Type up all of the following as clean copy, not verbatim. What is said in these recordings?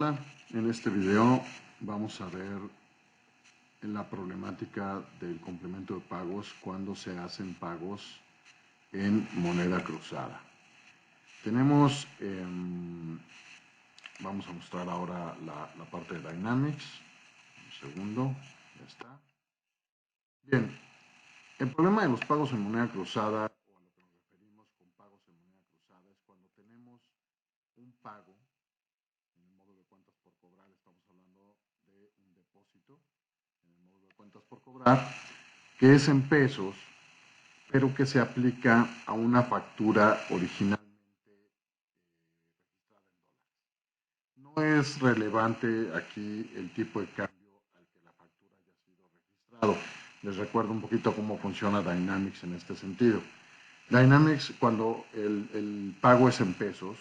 Hola, en este video vamos a ver la problemática del complemento de pagos cuando se hacen pagos en moneda cruzada. Tenemos, vamos a mostrar ahora la parte de Dynamics. Un segundo, ya está. Bien, el problema de los pagos en moneda cruzada, o a lo que nos referimos con pagos en moneda cruzada, es cuando tenemos un pago en el módulo de cuentas por cobrar. Estamos hablando de un depósito en el módulo de cuentas por cobrar, que es en pesos, pero que se aplica a una factura originalmente registrada en dólares. No es relevante aquí el tipo de cambio al que la factura haya sido registrado. Les recuerdo un poquito cómo funciona Dynamics en este sentido. Dynamics, cuando el pago es en pesos,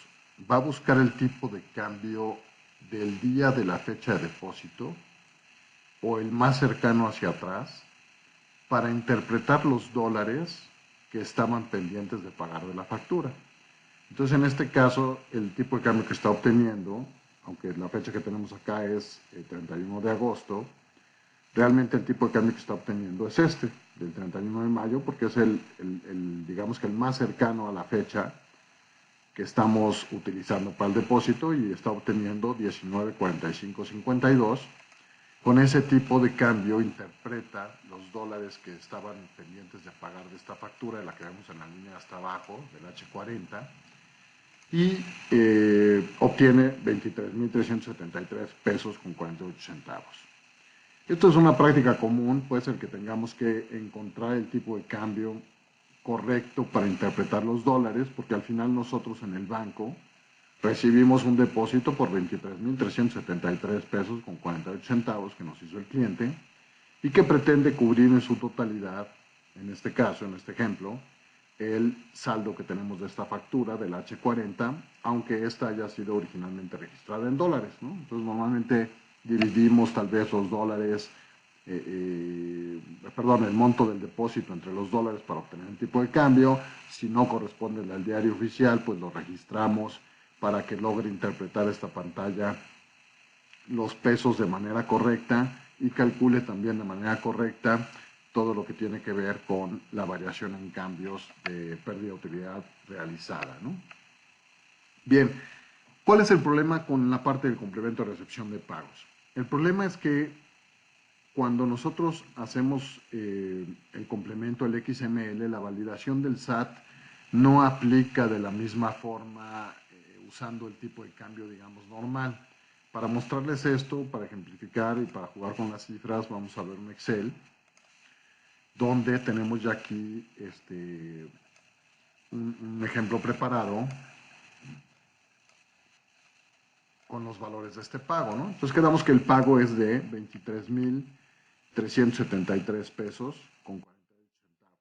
va a buscar el tipo de cambio del día de la fecha de depósito o el más cercano hacia atrás para interpretar los dólares que estaban pendientes de pagar de la factura. Entonces, en este caso, el tipo de cambio que está obteniendo, aunque la fecha que tenemos acá es el 31 de agosto, realmente el tipo de cambio que está obteniendo es este, del 31 de mayo, porque es digamos que el más cercano a la fecha que estamos utilizando para el depósito, y está obteniendo 19.4552. Con ese tipo de cambio interpreta los dólares que estaban pendientes de pagar de esta factura, de la que vemos en la línea hasta abajo, del H40, y obtiene 23.373 pesos con 48 centavos. Esto es una práctica común, puede ser que tengamos que encontrar el tipo de cambio correcto para interpretar los dólares, porque al final nosotros en el banco recibimos un depósito por 23.373 pesos con 48 centavos que nos hizo el cliente y que pretende cubrir en su totalidad, en este caso, en este ejemplo, el saldo que tenemos de esta factura del H40, aunque esta haya sido originalmente registrada en dólares, ¿no? Entonces normalmente dividimos tal vez los dólares, el monto del depósito entre los dólares para obtener el tipo de cambio. Si no corresponde al diario oficial, pues lo registramos para que logre interpretar esta pantalla los pesos de manera correcta y calcule también de manera correcta todo lo que tiene que ver con la variación en cambios de pérdida de utilidad realizada, ¿no? Bien, ¿cuál es el problema con la parte del complemento de recepción de pagos? El problema es que cuando nosotros hacemos el complemento, el XML, la validación del SAT no aplica de la misma forma usando el tipo de cambio, digamos, normal. Para mostrarles esto, para ejemplificar y para jugar con las cifras, vamos a ver un Excel donde tenemos ya aquí un ejemplo preparado con los valores de este pago, ¿no? Entonces quedamos que el pago es de 23.373 pesos con 48 centavos.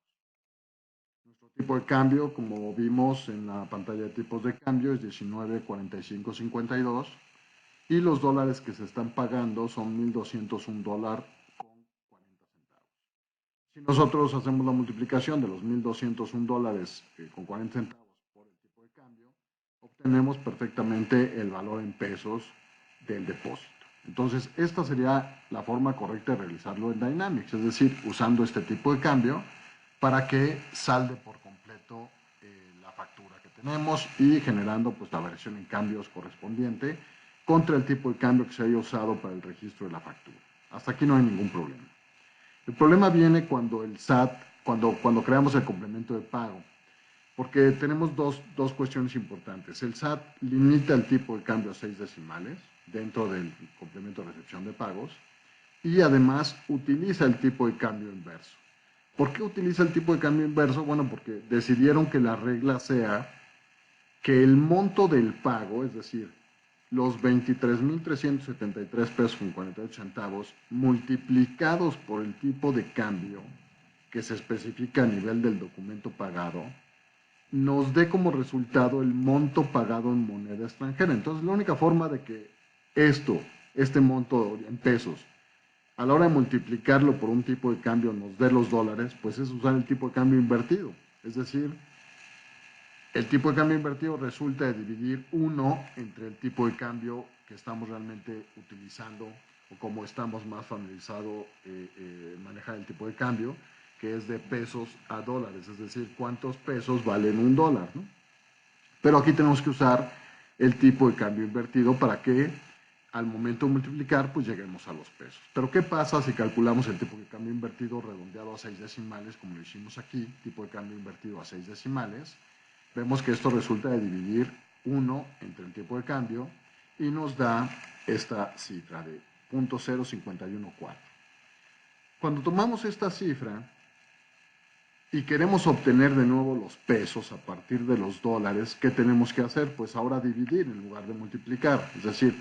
Nuestro tipo de cambio, como vimos en la pantalla de tipos de cambio, es 19.4552 y los dólares que se están pagando son 1.201 dólares con 40 centavos. Si nosotros hacemos la multiplicación de los 1.201 dólares con 40 centavos por el tipo de cambio, obtenemos perfectamente el valor en pesos del depósito. Entonces, esta sería la forma correcta de realizarlo en Dynamics, es decir, usando este tipo de cambio para que salde por completo la factura que tenemos y generando pues la variación en cambios correspondiente contra el tipo de cambio que se haya usado para el registro de la factura. Hasta aquí no hay ningún problema. El problema viene cuando el SAT, cuando creamos el complemento de pago, porque tenemos dos cuestiones importantes. El SAT limita el tipo de cambio a 6 decimales dentro del complemento de recepción de pagos y además utiliza el tipo de cambio inverso. ¿Por qué utiliza el tipo de cambio inverso? Bueno, porque decidieron que la regla sea que el monto del pago, es decir, los 23.373 pesos con 48 centavos multiplicados por el tipo de cambio que se especifica a nivel del documento pagado, nos dé como resultado el monto pagado en moneda extranjera. Entonces, la única forma de que este monto en pesos, a la hora de multiplicarlo por un tipo de cambio nos dé los dólares, pues es usar el tipo de cambio invertido. Es decir, el tipo de cambio invertido resulta de dividir 1 entre el tipo de cambio que estamos realmente utilizando o como estamos más familiarizados manejar el tipo de cambio, que es de pesos a dólares, es decir, cuántos pesos valen un dólar, ¿no? Pero aquí tenemos que usar el tipo de cambio invertido para que al momento de multiplicar, pues lleguemos a los pesos. Pero ¿qué pasa si calculamos el tipo de cambio invertido redondeado a 6 decimales, como lo hicimos aquí, tipo de cambio invertido a 6 decimales? Vemos que esto resulta de dividir 1 entre el tipo de cambio y nos da esta cifra de 0.0514. Cuando tomamos esta cifra y queremos obtener de nuevo los pesos a partir de los dólares, ¿qué tenemos que hacer? Pues ahora dividir en lugar de multiplicar. Es decir,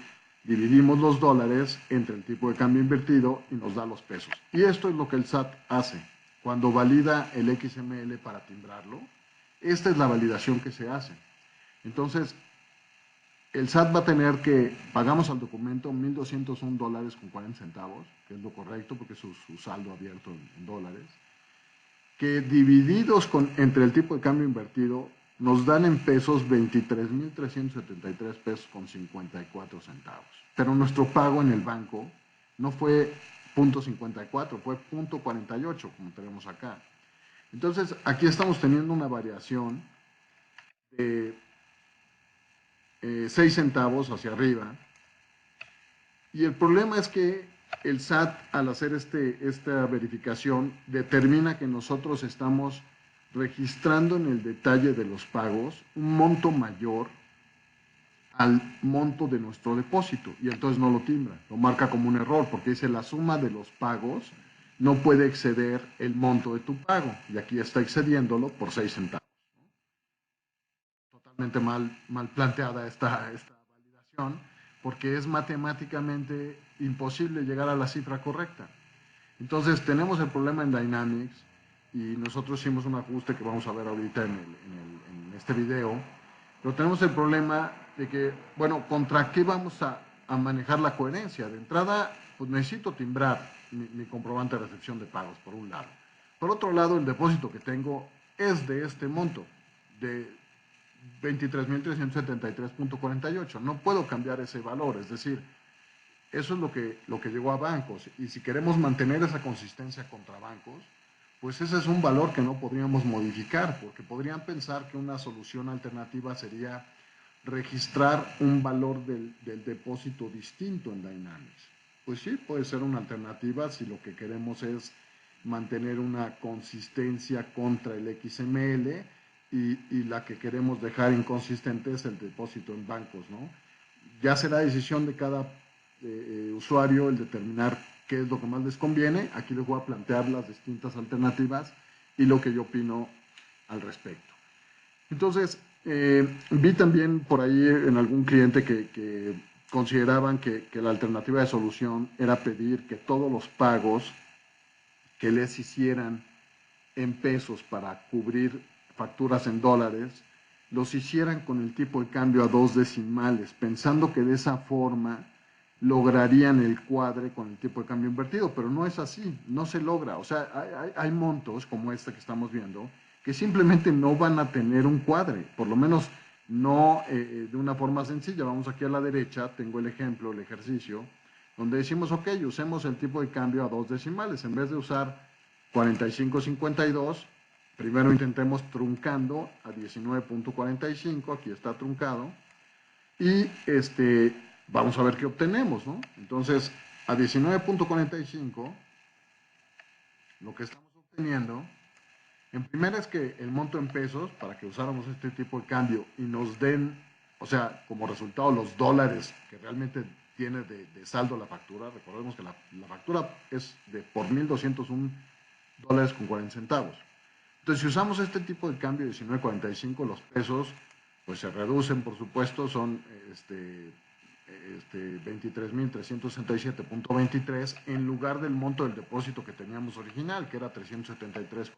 dividimos los dólares entre el tipo de cambio invertido y nos da los pesos. Y esto es lo que el SAT hace. Cuando valida el XML para timbrarlo, esta es la validación que se hace. Entonces, el SAT va a tener que, pagamos al documento $1,201 con 40 centavos, que es lo correcto porque es su saldo abierto en dólares, que divididos entre el tipo de cambio invertido nos dan en pesos 23,373 pesos con 54 centavos. Pero nuestro pago en el banco no fue 0.54, fue 0.48, como tenemos acá. Entonces, aquí estamos teniendo una variación de 6 centavos hacia arriba. Y el problema es que el SAT, al hacer esta verificación, determina que nosotros estamos registrando en el detalle de los pagos un monto mayor al monto de nuestro depósito y entonces no lo timbra, lo marca como un error porque dice la suma de los pagos no puede exceder el monto de tu pago y aquí está excediéndolo por 6 centavos. Totalmente mal planteada esta validación porque es matemáticamente imposible llegar a la cifra correcta. Entonces tenemos el problema en Dynamics y nosotros hicimos un ajuste que vamos a ver ahorita en este video, pero tenemos el problema de que, bueno, ¿contra qué vamos a manejar la coherencia? De entrada, pues necesito timbrar mi comprobante de recepción de pagos, por un lado. Por otro lado, el depósito que tengo es de este monto, de 23,373.48. No puedo cambiar ese valor, es decir, eso es lo que llegó a bancos. Y si queremos mantener esa consistencia contra bancos, pues ese es un valor que no podríamos modificar, porque podrían pensar que una solución alternativa sería registrar un valor del depósito distinto en Dynamics. Pues sí, puede ser una alternativa si lo que queremos es mantener una consistencia contra el XML y la que queremos dejar inconsistente es el depósito en bancos, ¿no? Ya será decisión de cada usuario el determinar qué es lo que más les conviene. Aquí les voy a plantear las distintas alternativas y lo que yo opino al respecto. Entonces, vi también por ahí en algún cliente que consideraban que la alternativa de solución era pedir que todos los pagos que les hicieran en pesos para cubrir facturas en dólares, los hicieran con el tipo de cambio a 2 decimales, pensando que de esa forma lograrían el cuadre con el tipo de cambio invertido, pero no es así, no se logra. O sea, hay montos como este que estamos viendo que simplemente no van a tener un cuadre, por lo menos no de una forma sencilla. Vamos aquí a la derecha, tengo el ejemplo, el ejercicio, donde decimos, ok, usemos el tipo de cambio a 2 decimales, en vez de usar 45.52, primero intentemos truncando a 19.45, aquí está truncado, y vamos a ver qué obtenemos, ¿no? Entonces, a 19.45, lo que estamos obteniendo, en primera es que el monto en pesos, para que usáramos este tipo de cambio y nos den, o sea, como resultado los dólares que realmente tiene de saldo la factura, recordemos que la factura es por $1,201 con 40 centavos. Entonces, si usamos este tipo de cambio de 19.45, los pesos, pues se reducen, por supuesto, son 23,367.23 en lugar del monto del depósito que teníamos original, que era 373.48.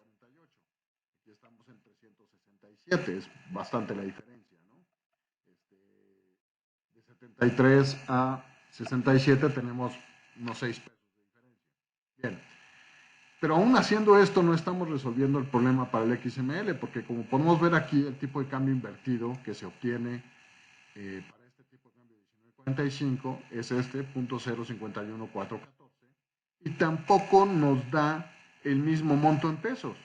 Aquí estamos en 367, es bastante la diferencia, ¿no? De 73 a 67 tenemos unos 6 pesos de diferencia. Bien. Pero aún haciendo esto no estamos resolviendo el problema para el XML, porque como podemos ver aquí, el tipo de cambio invertido que se obtiene para este tipo de cambio 1945 es este, 0.051414, y tampoco nos da el mismo monto en pesos.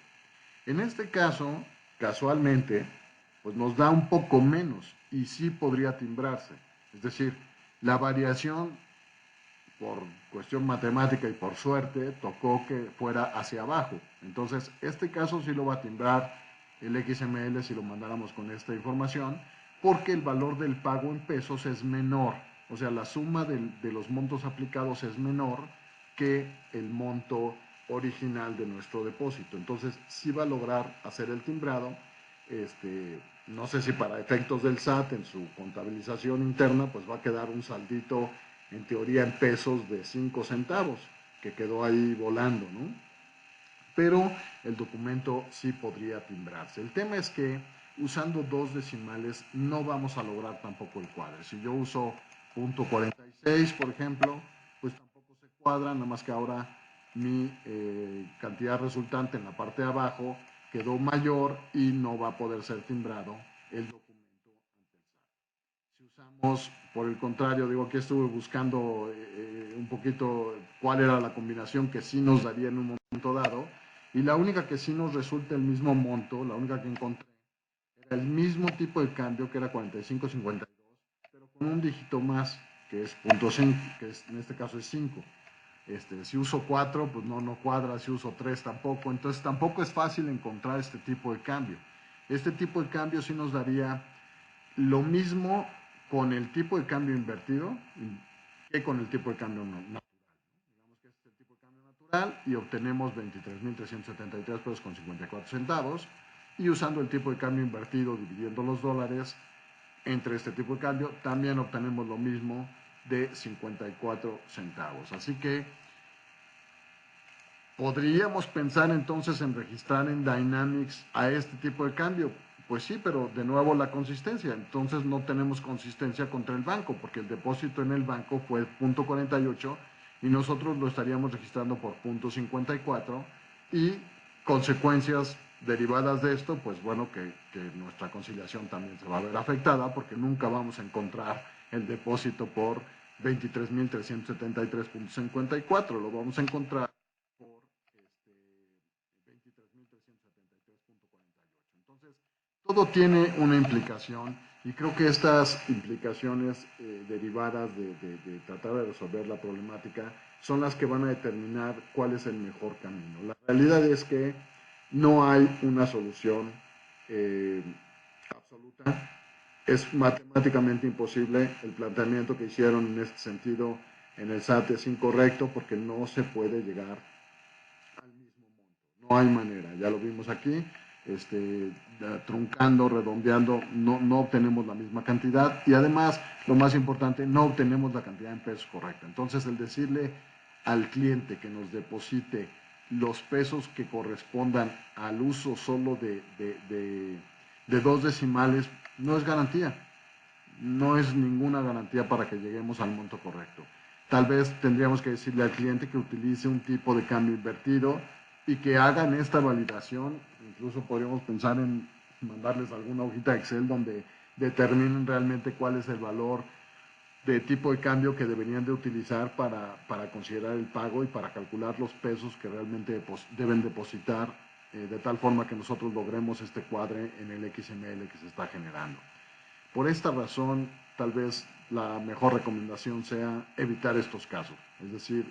En este caso, casualmente, pues nos da un poco menos y sí podría timbrarse. Es decir, la variación por cuestión matemática y por suerte tocó que fuera hacia abajo. Entonces, este caso sí lo va a timbrar el XML si lo mandáramos con esta información, porque el valor del pago en pesos es menor. O sea, la suma de los montos aplicados es menor que el monto original de nuestro depósito. Entonces, sí va a lograr hacer el timbrado. No sé si para efectos del SAT en su contabilización interna, pues va a quedar un saldito en teoría en pesos de 5 centavos, que quedó ahí volando, ¿no? Pero el documento sí podría timbrarse. El tema es que usando dos decimales no vamos a lograr tampoco el cuadre. Si yo uso .46, por ejemplo, pues tampoco se cuadra, nada más que ahora mi cantidad resultante en la parte de abajo quedó mayor y no va a poder ser timbrado el documento ante el SAT. Si usamos, por el contrario, digo, aquí estuve buscando un poquito cuál era la combinación que sí nos daría en un momento dado, y la única que sí nos resulta el mismo monto, la única que encontré, era el mismo tipo de cambio, que era 45.52, pero con un dígito más, que es .5, que es, en este caso es 5. Si uso 4, pues no cuadra, si uso 3 tampoco, entonces tampoco es fácil encontrar este tipo de cambio. Este tipo de cambio sí nos daría lo mismo con el tipo de cambio invertido que con el tipo de cambio natural. Digamos que este es el tipo de cambio natural y obtenemos 23.373 pesos con 54 centavos. Y usando el tipo de cambio invertido, dividiendo los dólares entre este tipo de cambio, también obtenemos lo mismo de 54 centavos. Así que podríamos pensar entonces en registrar en Dynamics a este tipo de cambio. Pues sí, pero de nuevo la consistencia. Entonces no tenemos consistencia contra el banco, porque el depósito en el banco fue .48 y nosotros lo estaríamos registrando por .54, y consecuencias derivadas de esto, pues bueno, que nuestra conciliación también se va a ver afectada, porque nunca vamos a encontrar el depósito por 23.373.54, lo vamos a encontrar por 23.373.48. Entonces, todo tiene una implicación, y creo que estas implicaciones derivadas de tratar de resolver la problemática son las que van a determinar cuál es el mejor camino. La realidad es que no hay una solución eh, absoluta. Es matemáticamente imposible. El planteamiento que hicieron en este sentido en el SAT es incorrecto, porque no se puede llegar al mismo monto. No hay manera, ya lo vimos aquí, truncando, redondeando, no obtenemos la misma cantidad, y además, lo más importante, no obtenemos la cantidad en pesos correcta. Entonces, el decirle al cliente que nos deposite los pesos que correspondan al uso solo de dos decimales no es garantía, no es ninguna garantía para que lleguemos al monto correcto. Tal vez tendríamos que decirle al cliente que utilice un tipo de cambio invertido y que hagan esta validación. Incluso podríamos pensar en mandarles alguna hojita Excel donde determinen realmente cuál es el valor de tipo de cambio que deberían de utilizar para considerar el pago y para calcular los pesos que realmente deben depositar, de tal forma que nosotros logremos este cuadre en el XML que se está generando. Por esta razón, tal vez la mejor recomendación sea evitar estos casos, es decir,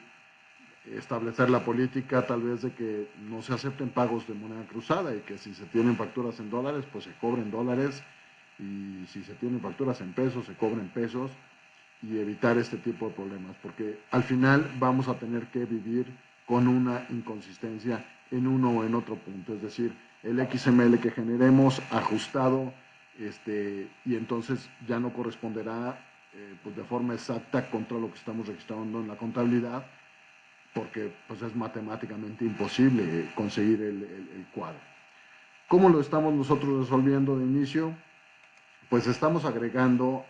establecer la política tal vez de que no se acepten pagos de moneda cruzada, y que si se tienen facturas en dólares, pues se cobren dólares, y si se tienen facturas en pesos, se cobren pesos, y evitar este tipo de problemas, porque al final vamos a tener que vivir con una inconsistencia en uno o en otro punto, es decir, el XML que generemos ajustado, y entonces ya no corresponderá pues de forma exacta contra lo que estamos registrando en la contabilidad, porque pues es matemáticamente imposible conseguir el cuadro. ¿Cómo lo estamos nosotros resolviendo de inicio? Pues estamos agregando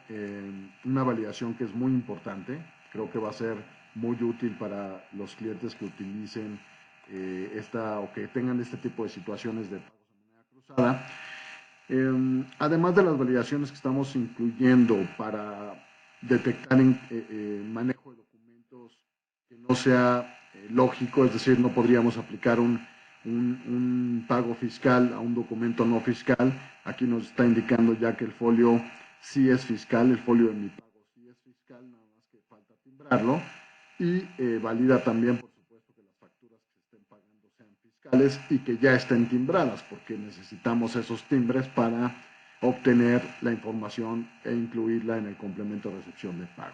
una validación que es muy importante. Creo que va a ser muy útil para los clientes que utilicen o que tengan este tipo de situaciones de pagos en moneda cruzada. Además de las validaciones que estamos incluyendo para detectar manejo de documentos que no sea lógico, es decir, no podríamos aplicar un pago fiscal a un documento no fiscal. Aquí nos está indicando ya que el folio sí es fiscal, el folio de mi pago sí es fiscal, nada más que falta timbrarlo. Y valida también, por supuesto, que las facturas que se estén pagando sean fiscales y que ya estén timbradas, porque necesitamos esos timbres para obtener la información e incluirla en el complemento de recepción de pagos.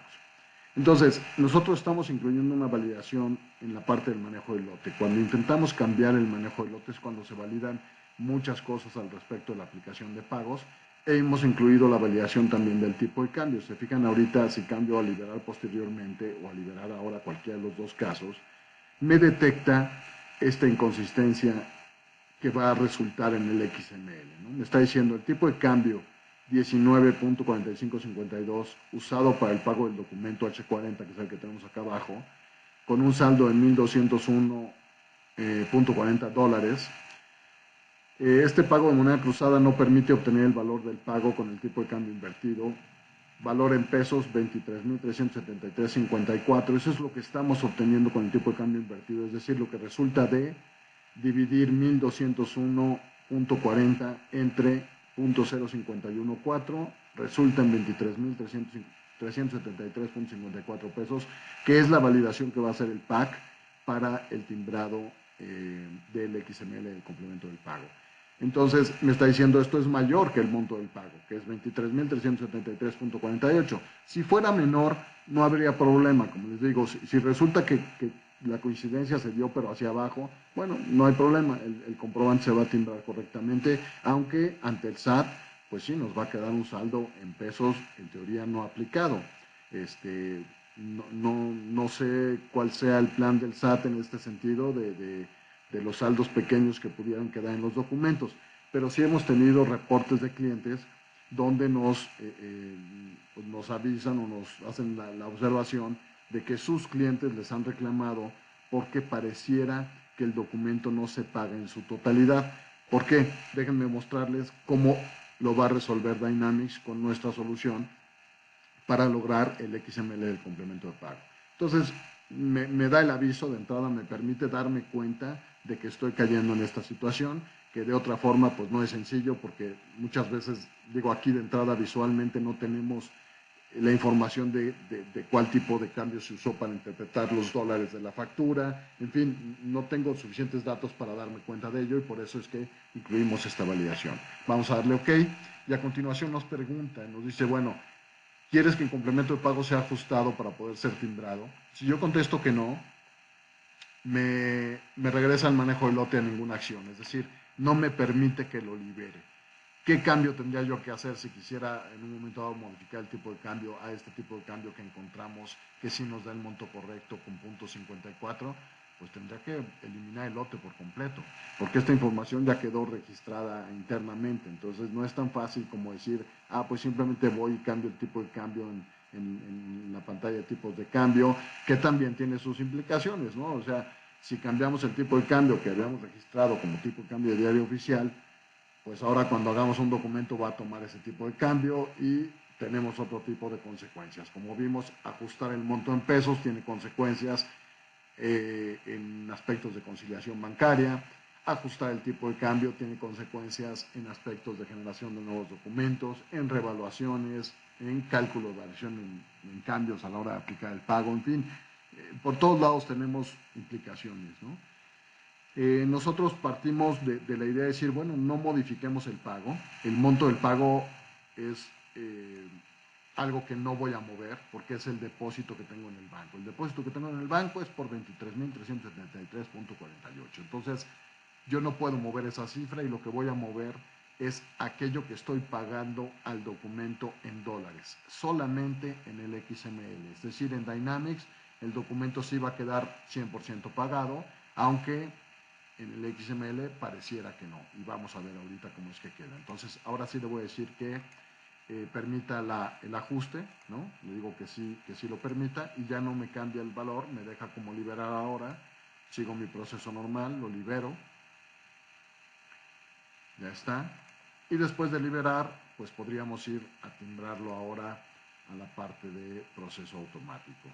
Entonces, nosotros estamos incluyendo una validación en la parte del manejo del lote. Cuando intentamos cambiar el manejo del lote es cuando se validan muchas cosas al respecto de la aplicación de pagos. Hemos incluido la validación también del tipo de cambio. Se fijan ahorita si cambio a liberar posteriormente o a liberar ahora cualquiera de los dos casos, me detecta esta inconsistencia que va a resultar en el XML, ¿no? Me está diciendo el tipo de cambio 19.4552 usado para el pago del documento H40, que es el que tenemos acá abajo, con un saldo de 1.201.40 dólares. Este pago de moneda cruzada no permite obtener el valor del pago con el tipo de cambio invertido. Valor en pesos 23.373.54. Eso es lo que estamos obteniendo con el tipo de cambio invertido, es decir, lo que resulta de dividir 1.201.40 entre 0.0514 resulta en 23.373.54 pesos, que es la validación que va a hacer el PAC para el timbrado del XML del complemento del pago. Entonces me está diciendo esto es mayor que el monto del pago, que es 23.373.48. Si fuera menor, no habría problema. Como les digo, si resulta que la coincidencia se dio pero hacia abajo, bueno, no hay problema, el comprobante se va a timbrar correctamente, aunque ante el SAT, pues sí, nos va a quedar un saldo en pesos, en teoría no aplicado. No sé cuál sea el plan del SAT en este sentido de los saldos pequeños que pudieran quedar en los documentos, pero sí hemos tenido reportes de clientes donde nos avisan o nos hacen la observación de que sus clientes les han reclamado porque pareciera que el documento no se paga en su totalidad. ¿Por qué? Déjenme mostrarles cómo lo va a resolver Dynamics con nuestra solución para lograr el XML del complemento de pago. Entonces, me da el aviso de entrada, me permite darme cuenta de que estoy cayendo en esta situación, que de otra forma pues no es sencillo porque muchas veces, digo aquí de entrada visualmente no tenemos la información de cuál tipo de cambio se usó para interpretar los dólares de la factura, en fin, no tengo suficientes datos para darme cuenta de ello y por eso es que incluimos esta validación. Vamos a darle OK y a continuación nos pregunta, nos dice, bueno, ¿quieres que el complemento de pago sea ajustado para poder ser timbrado? Si yo contesto que no, me regresa el manejo del lote a ninguna acción, es decir, no me permite que lo libere. ¿Qué cambio tendría yo que hacer si quisiera en un momento dado modificar el tipo de cambio a este tipo de cambio que encontramos que sí nos da el monto correcto con punto 54? Pues tendría que eliminar el lote por completo, porque esta información ya quedó registrada internamente, entonces no es tan fácil como decir, pues simplemente voy y cambio el tipo de cambio en la pantalla de tipos de cambio, que también tiene sus implicaciones, ¿no? O sea, si cambiamos el tipo de cambio que habíamos registrado como tipo de cambio de diario oficial, pues ahora cuando hagamos un documento va a tomar ese tipo de cambio y tenemos otro tipo de consecuencias. Como vimos, ajustar el monto en pesos tiene consecuencias en aspectos de conciliación bancaria, ajustar el tipo de cambio tiene consecuencias en aspectos de generación de nuevos documentos, en revaluaciones, en cálculo de variación en cambios a la hora de aplicar el pago, en fin, por todos lados tenemos implicaciones, ¿no? Nosotros partimos de la idea de decir, bueno, no modifiquemos el pago, el monto del pago es algo que no voy a mover porque es el depósito que tengo en el banco. El depósito que tengo en el banco es por 23.373.48. Entonces, yo no puedo mover esa cifra y lo que voy a mover es aquello que estoy pagando al documento en dólares, solamente en el XML. Es decir, en Dynamics el documento sí va a quedar 100% pagado, aunque en el XML pareciera que no. Y vamos a ver ahorita cómo es que queda. Entonces, ahora sí le voy a decir que permita el ajuste, ¿no? Le digo que sí lo permita y ya no me cambia el valor, me deja como liberar ahora Sigo mi proceso normal, lo libero, ya está. Y después de liberar, pues podríamos ir a timbrarlo ahora a la parte de proceso automático.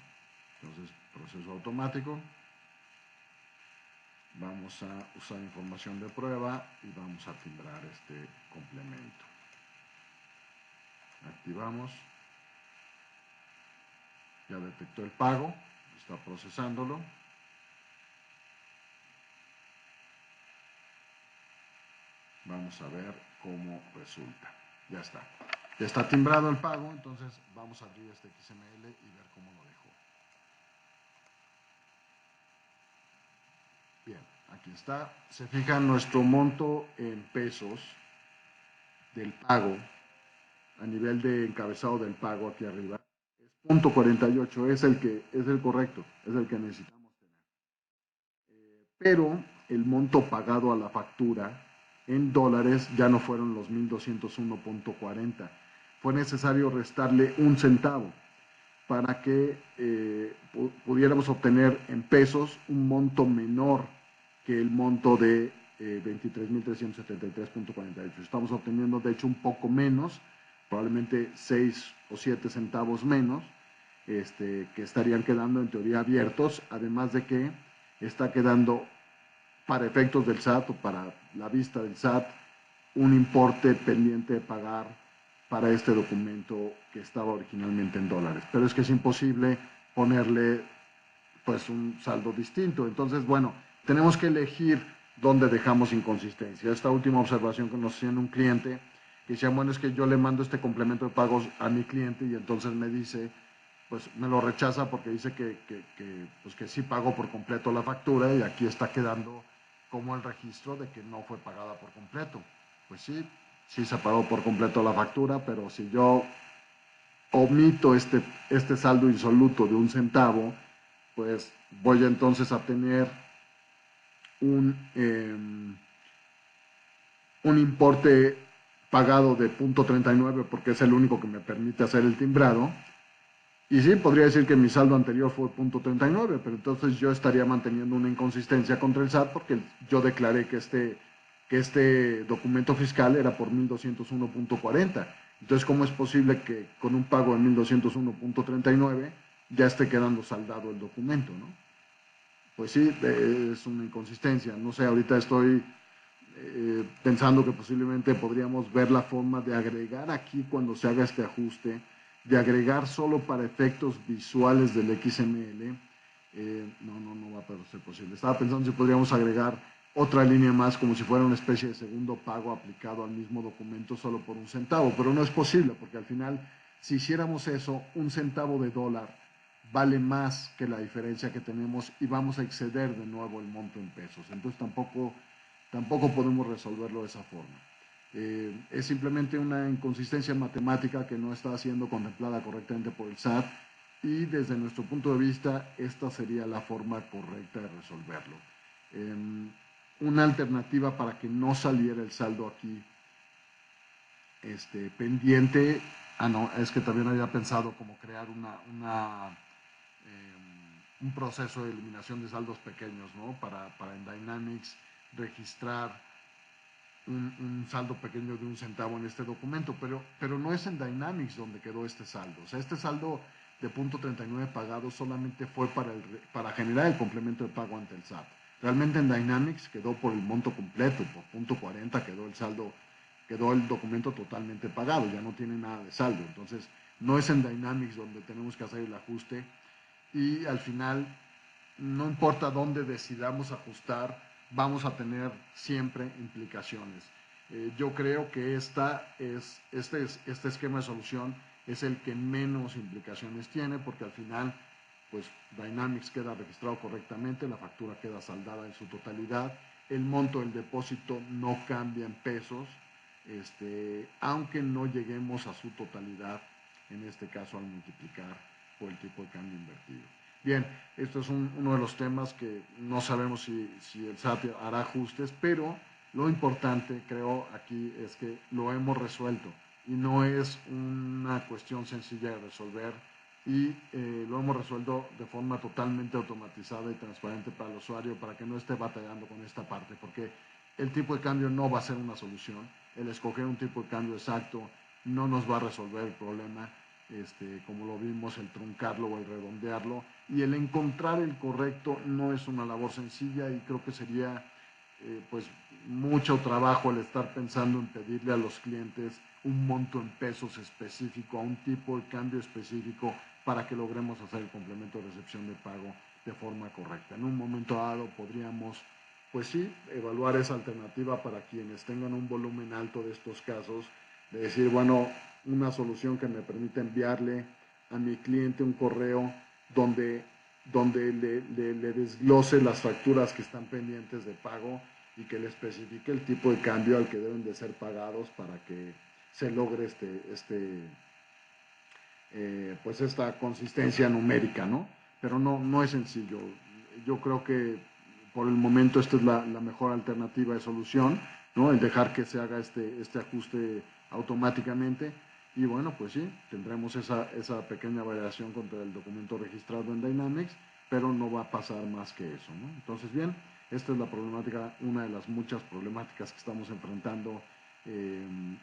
Entonces, proceso automático, vamos a usar información de prueba y vamos a timbrar este complemento. Activamos, ya detectó el pago, está procesándolo. Vamos a ver cómo resulta. Ya está. Ya está timbrado el pago, entonces vamos a abrir este XML y ver cómo lo dejó. Bien, aquí está. Se fijan nuestro monto en pesos del pago, a nivel de encabezado del pago aquí arriba. Es .48, es el correcto, es el que necesitamos tener. Pero el monto pagado a la factura en dólares ya no fueron los 1.201.40. Fue necesario restarle un centavo para que pudiéramos obtener en pesos un monto menor que el monto de 23.373.48. Estamos obteniendo, de hecho, un poco menos, probablemente 6 o 7 centavos menos, que estarían quedando en teoría abiertos, además de que está quedando para efectos del SAT o para la vista del SAT un importe pendiente de pagar para este documento que estaba originalmente en dólares. Pero es que es imposible ponerle pues un saldo distinto. Entonces, bueno, tenemos que elegir dónde dejamos inconsistencia. Esta última observación que nos hacía un cliente, que decía, bueno, es que yo le mando este complemento de pagos a mi cliente y entonces me dice, pues me lo rechaza porque dice pues que sí pagó por completo la factura y aquí está quedando como el registro de que no fue pagada por completo. Pues sí, sí se pagó por completo la factura, pero si yo omito este saldo insoluto de un centavo, pues voy entonces a tener un importe pagado de .39 porque es el único que me permite hacer el timbrado. Y sí, podría decir que mi saldo anterior fue .39, pero entonces yo estaría manteniendo una inconsistencia contra el SAT porque yo declaré que este documento fiscal era por 1.201.40. Entonces, ¿cómo es posible que con un pago de 1.201.39 ya esté quedando saldado el documento, ¿no? Pues sí, es una inconsistencia. No sé, ahorita estoy pensando que posiblemente podríamos ver la forma de agregar aquí cuando se haga este ajuste, de agregar solo para efectos visuales del XML. No va a poder ser posible. Estaba pensando si podríamos agregar otra línea más como si fuera una especie de segundo pago aplicado al mismo documento solo por un centavo, pero no es posible porque al final si hiciéramos eso, un centavo de dólar vale más que la diferencia que tenemos y vamos a exceder de nuevo el monto en pesos. Entonces tampoco podemos resolverlo de esa forma. Es simplemente una inconsistencia matemática que no está siendo contemplada correctamente por el SAT y desde nuestro punto de vista esta sería la forma correcta de resolverlo. Una alternativa para que no saliera el saldo aquí pendiente, no, es que también había pensado como crear un proceso de eliminación de saldos pequeños, ¿no? Para en Dynamics registrar un saldo pequeño de un centavo en este documento, pero no es en Dynamics donde quedó este saldo. O sea, este saldo de .39 pagado solamente fue para generar el complemento de pago ante el SAT. Realmente en Dynamics quedó por el monto completo, por .40 quedó el saldo, quedó el documento totalmente pagado, ya no tiene nada de saldo. Entonces, no es en Dynamics donde tenemos que hacer el ajuste y al final, no importa dónde decidamos ajustar, vamos a tener siempre implicaciones. Yo creo que este esquema de solución es el que menos implicaciones tiene porque al final pues Dynamics queda registrado correctamente, la factura queda saldada en su totalidad, el monto del depósito no cambia en pesos, aunque no lleguemos a su totalidad, en este caso al multiplicar por el tipo de cambio invertido. Bien, esto es uno de los temas que no sabemos si el SAT hará ajustes, pero lo importante, creo, aquí es que lo hemos resuelto y no es una cuestión sencilla de resolver y lo hemos resuelto de forma totalmente automatizada y transparente para el usuario para que no esté batallando con esta parte, porque el tipo de cambio no va a ser una solución. El escoger un tipo de cambio exacto no nos va a resolver el problema, como lo vimos, el truncarlo o el redondearlo, y el encontrar el correcto no es una labor sencilla, y creo que sería pues mucho trabajo el estar pensando en pedirle a los clientes un monto en pesos específico, a un tipo de cambio específico para que logremos hacer el complemento de recepción de pago de forma correcta. En un momento dado podríamos, pues sí, evaluar esa alternativa para quienes tengan un volumen alto de estos casos, de decir, bueno, una solución que me permita enviarle a mi cliente un correo donde le desglose las facturas que están pendientes de pago y que le especifique el tipo de cambio al que deben de ser pagados para que se logre pues esta consistencia numérica, ¿no? Pero no es sencillo. Yo creo que por el momento esta es la mejor alternativa de solución, ¿no? El dejar que se haga este ajuste automáticamente. Y bueno, pues sí, tendremos esa pequeña variación contra el documento registrado en Dynamics, pero no va a pasar más que eso, ¿no? Entonces, bien, esta es la problemática, una de las muchas problemáticas que estamos enfrentando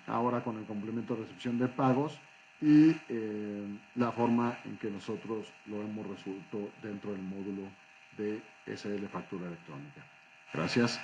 ahora con el complemento de recepción de pagos y la forma en que nosotros lo hemos resuelto dentro del módulo de SL Factura Electrónica. Gracias.